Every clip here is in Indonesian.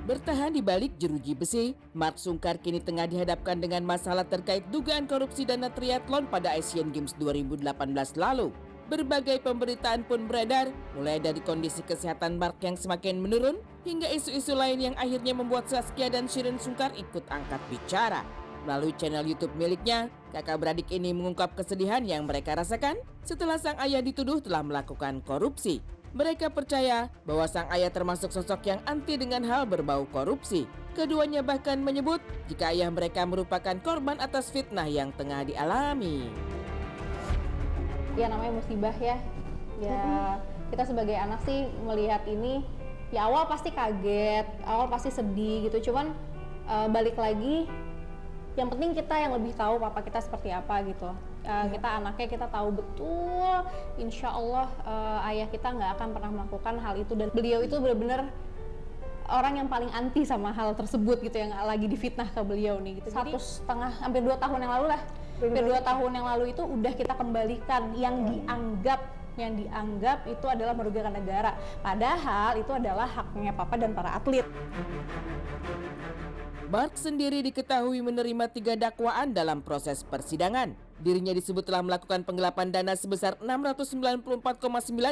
Bertahan di balik jeruji besi, Mark Sungkar kini tengah dihadapkan dengan masalah terkait dugaan korupsi dana triathlon pada Asian Games 2018 lalu. Berbagai pemberitaan pun beredar, mulai dari kondisi kesehatan Mark yang semakin menurun, hingga isu-isu lain yang akhirnya membuat Saskia dan Shireen Sungkar ikut angkat bicara. Melalui channel YouTube miliknya, kakak beradik ini mengungkap kesedihan yang mereka rasakan setelah sang ayah dituduh telah melakukan korupsi. Mereka percaya bahwa sang ayah termasuk sosok yang anti dengan hal berbau korupsi. Keduanya bahkan menyebut jika ayah mereka merupakan korban atas fitnah yang tengah dialami. Ya namanya musibah ya. Ya kita sebagai anak sih melihat ini, ya awal pasti kaget, awal pasti sedih gitu. Cuman balik lagi, yang penting kita yang lebih tahu papa kita seperti apa gitu. Kita anaknya, kita tahu betul insya Allah ayah kita nggak akan pernah melakukan hal itu, dan beliau itu benar-benar orang yang paling anti sama hal tersebut gitu, yang lagi difitnah ke beliau nih gitu. 1,5 hampir 2 tahun yang lalu lah, hampir 2 tahun yang lalu itu udah kita kembalikan yang dianggap itu adalah merugikan negara, padahal itu adalah haknya papa dan para atlet. Mark sendiri diketahui menerima 3 dakwaan dalam proses persidangan. Dirinya disebut telah melakukan penggelapan dana sebesar 694,9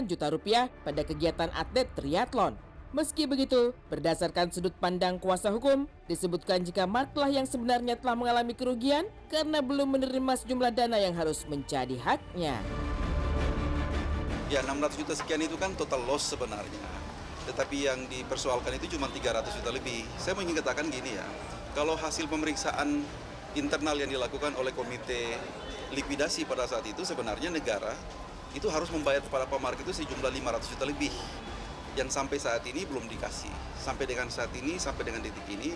juta rupiah pada kegiatan atlet triathlon. Meski begitu, berdasarkan sudut pandang kuasa hukum, disebutkan jika Mark lah yang sebenarnya telah mengalami kerugian karena belum menerima sejumlah dana yang harus menjadi haknya. Ya 600 juta sekian itu kan total loss sebenarnya. Tetapi yang dipersoalkan itu cuma 300 juta lebih. Saya ingin katakan gini ya, kalau hasil pemeriksaan internal yang dilakukan oleh komite likuidasi pada saat itu, sebenarnya negara itu harus membayar kepada Pak Mark itu sejumlah 500 juta lebih yang sampai saat ini belum dikasih. Sampai dengan saat ini, sampai dengan detik ini,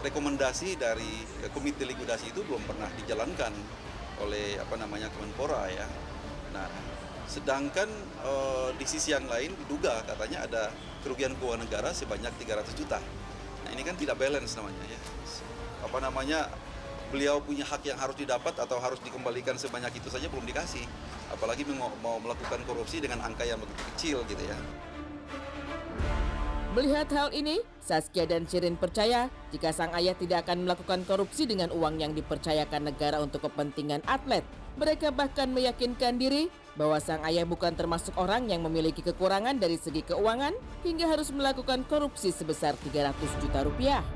rekomendasi dari komite likuidasi itu belum pernah dijalankan oleh Kemenpora ya. Nah, sedangkan di sisi yang lain diduga katanya ada kerugian keuangan negara sebanyak 300 juta. Nah, ini kan tidak balance namanya ya. Beliau punya hak yang harus didapat atau harus dikembalikan sebanyak itu saja belum dikasih. Apalagi mau melakukan korupsi dengan angka yang begitu kecil gitu ya. Melihat hal ini, Saskia dan Shireen percaya jika sang ayah tidak akan melakukan korupsi dengan uang yang dipercayakan negara untuk kepentingan atlet. Mereka bahkan meyakinkan diri bahwa sang ayah bukan termasuk orang yang memiliki kekurangan dari segi keuangan hingga harus melakukan korupsi sebesar 300 juta rupiah.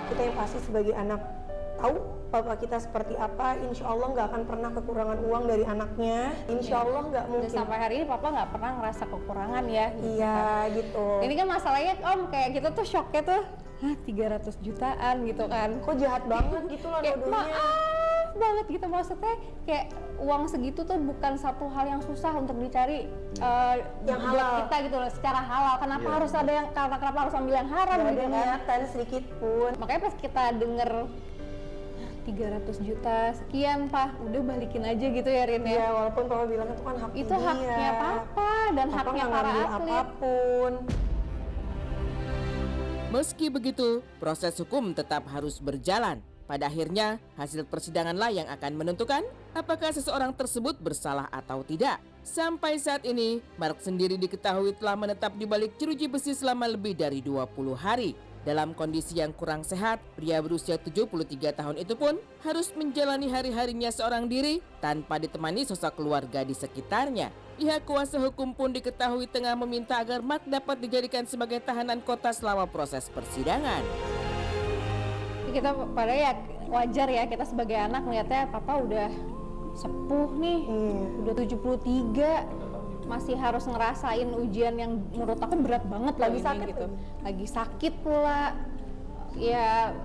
Kita yang pasti sebagai anak tahu papa kita seperti apa, insya Allah nggak akan pernah kekurangan uang dari anaknya, insya Allah nggak mungkin. Dan sampai hari ini papa nggak pernah ngerasa kekurangan ya. Iya gitu. Ini kan masalahnya om, kayak kita tuh shocknya tuh 300 jutaan gitu kan. Kok jahat banget gitu loh nodonya. Maaf banget gitu, maksudnya kayak uang segitu tuh bukan satu hal yang susah untuk dicari yang buat halal kita gitu loh, secara halal. Kenapa harus ada yang, kenapa harus ambil yang haram nggak gitu ada kan? niatan sedikit pun. Makanya pas kita denger 300 juta sekian pak, udah balikin aja gitu ya Rin ya. Iya, walaupun papa bilang itu kan hak itu dia. haknya papa dan Papa haknya nggak para ngambil atlet. apapun. Meski begitu, proses hukum tetap harus berjalan. Pada akhirnya, hasil persidanganlah yang akan menentukan apakah seseorang tersebut bersalah atau tidak. Sampai saat ini, Mark sendiri diketahui telah menetap di balik jeruji besi selama lebih dari 20 hari. Dalam kondisi yang kurang sehat, pria berusia 73 tahun itu pun harus menjalani hari-harinya seorang diri tanpa ditemani sosok keluarga di sekitarnya. Pihak kuasa hukum pun diketahui tengah meminta agar Mark dapat dijadikan sebagai tahanan kota selama proses persidangan. Kita pada ya wajar ya, kita sebagai anak melihatnya papa udah sepuh nih, udah 73, masih harus ngerasain ujian yang menurut aku berat banget Lagi ini, sakit gitu. Lagi sakit pula. Ya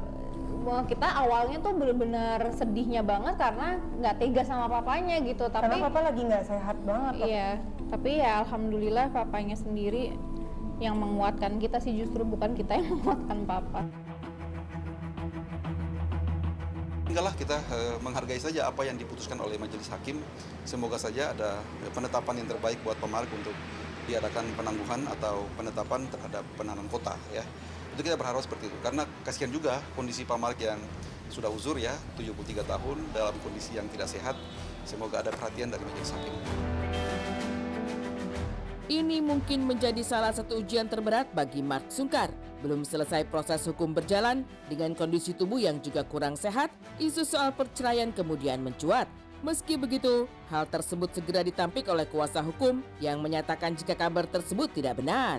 kita awalnya tuh bener-bener sedihnya banget karena nggak tega sama papanya gitu. Tapi Karena papa lagi nggak sehat banget. iya, tapi ya alhamdulillah papanya sendiri yang menguatkan kita sih, justru bukan kita yang menguatkan papa. Tinggallah kita menghargai saja apa yang diputuskan oleh majelis hakim. Semoga saja ada penetapan yang terbaik buat Pak Mark untuk diadakan penangguhan atau penetapan terhadap penahanan kota ya. Itu kita berharap seperti itu. Karena kasihan juga kondisi Pak Mark yang sudah uzur ya, 73 tahun dalam kondisi yang tidak sehat. Semoga ada perhatian dari majelis hakim. Ini mungkin menjadi salah satu ujian terberat bagi Mark Sungkar. Belum selesai proses hukum berjalan, dengan kondisi tubuh yang juga kurang sehat, isu soal perceraian kemudian mencuat. Meski begitu, hal tersebut segera ditampik oleh kuasa hukum yang menyatakan jika kabar tersebut tidak benar.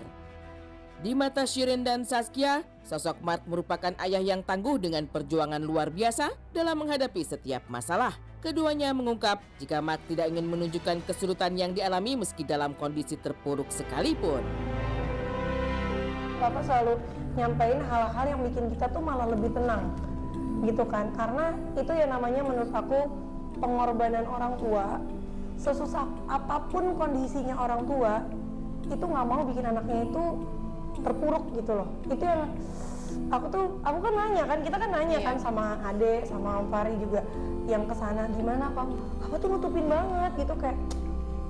Di mata Shirin dan Saskia, sosok Mark merupakan ayah yang tangguh dengan perjuangan luar biasa dalam menghadapi setiap masalah. Keduanya mengungkap jika Mark tidak ingin menunjukkan kesulitan yang dialami meski dalam kondisi terpuruk sekalipun. Papa selalu nyampein hal-hal yang bikin kita tuh malah lebih tenang, gitu kan? Karena itu ya namanya menurut aku pengorbanan orang tua. Sesusah apapun kondisinya orang tua, itu nggak mau bikin anaknya itu terpuruk gitu loh. Itu yang aku kan nanya kan, kita kan nanya kan sama Ade, sama Om Fari juga yang kesana, gimana Papa tuh nutupin banget gitu, kayak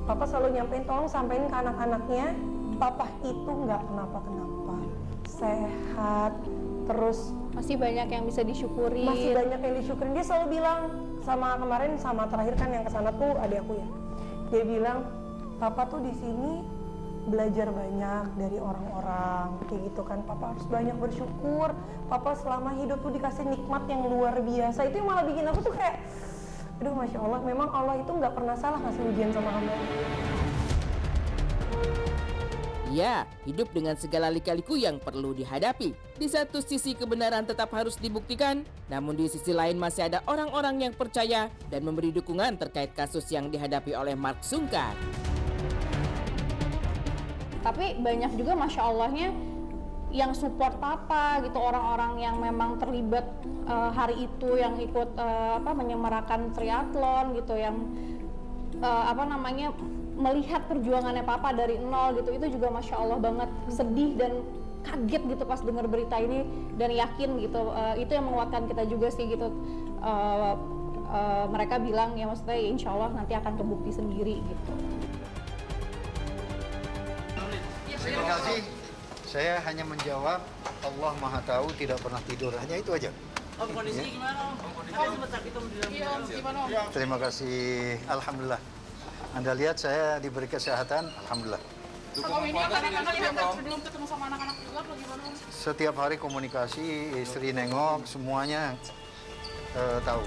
Papa selalu nyampein, tolong sampein ke anak-anaknya, Papa itu nggak kenapa-kenapa, sehat, terus Masih banyak yang bisa disyukuri. masih banyak yang disyukurin. Dia selalu bilang, sama kemarin sama terakhir kan yang kesana tuh adik aku ya, dia bilang Papa tuh di sini belajar banyak dari orang-orang kayak gitu kan. Papa harus banyak bersyukur. Papa selama hidup tuh dikasih nikmat yang luar biasa. Itu yang malah bikin aku tuh kayak, aduh Masya Allah, memang Allah itu nggak pernah salah ngasih ujian sama hamba. Ya, hidup dengan segala lika-liku yang perlu dihadapi. Di satu sisi kebenaran tetap harus dibuktikan, namun di sisi lain masih ada orang-orang yang percaya dan memberi dukungan terkait kasus yang dihadapi oleh Mark Sungkar. Tapi banyak juga Masya Allahnya yang support Papa gitu, orang-orang yang memang terlibat hari itu, yang ikut menyemarakan triathlon gitu, yang melihat perjuangannya Papa dari nol gitu. Itu juga Masya Allah banget, sedih dan kaget gitu pas dengar berita ini, dan yakin gitu itu yang menguatkan kita juga sih gitu. Mereka bilang ya maksudnya ya insya Allah nanti akan kebukti sendiri gitu. Terima kasih. Saya hanya menjawab Allah Maha Tahu, tidak pernah tidur. Hanya itu aja. Om, kondisinya gimana Om? Kan sempat sakit Om di dalam. Gimana Om? Terima kasih. Alhamdulillah. Anda lihat saya diberi kesehatan. Alhamdulillah. Om, ini akan sebelum ketemu sama anak-anak juga apa gimana Om? Setiap hari komunikasi, istri nengok, semuanya tahu.